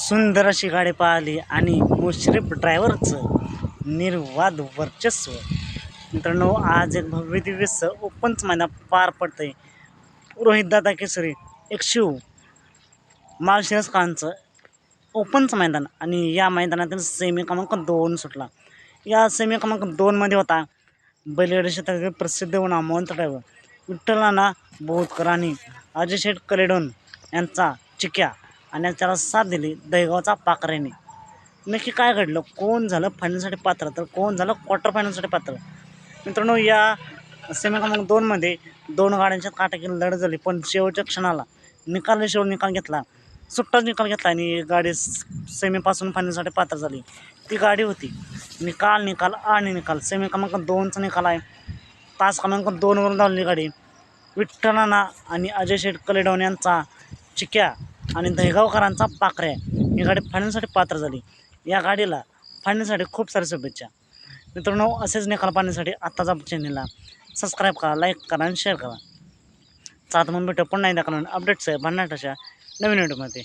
सुंदर अशी गाडी पाहिली आणि मुश्रीफ ड्रायव्हरचं निर्वाद वर्चस्व. मित्रांनो, आज एक भव्य दिव्य ओपनचं मैदान पार पडतंय. रोहितदादा केसरी एक शिव माळशिरसकरांचं ओपनचं मैदान आणि या मैदानातील सेमी क्रमांक 2 सुटला. या सेमी क्रमांक 2मध्ये होता बैलगाडी क्षेत्रातील प्रसिद्ध नामवंत ड्रायव्हर विठ्ठल बोरकर आणि अजय शेठ कलेडोन यांचा चिक्या आणि त्याला साथ दिली दहेगावचा पाखरेने. नक्की काय घडलं, कोण झालं फायनलसाठी पात्र, तर कोण झालं क्वार्टर फायनलसाठी पात्र. मित्रांनो, या सेमी क्रमांक 2मध्ये 2 गाड्यांच्या काटाकी लढत झाली, पण शेवटच्या क्षणाला निकाल घेतला, सुट्टाच निकाल घेतला आणि गाडी सेमीपासून फायनलसाठी पात्र झाली. ती गाडी होती निकाल सेमी क्रमांक 2चा निकाल आहे. तास क्रमांक 2वरून धावलेली गाडी विठ्ठलाना आणि अजय शेठ कलेडोन यांचा चिक्या आणि दहेगावकरांचा पाखऱ्या ही गाडी फायनलसाठी पात्र झाली. या गाडीला फायनलसाठी खूप साऱ्या शुभेच्छा. मित्रांनो, असेच निकाल पाहण्यासाठी आत्ताच चॅनलला सबस्क्राईब करा, लाईक करा आणि शेअर करा. चालतं मग भेटू पुन्हा एकदा अपडेट्स आहे भन्नाट अशा नवीन व्हिडिओमध्ये.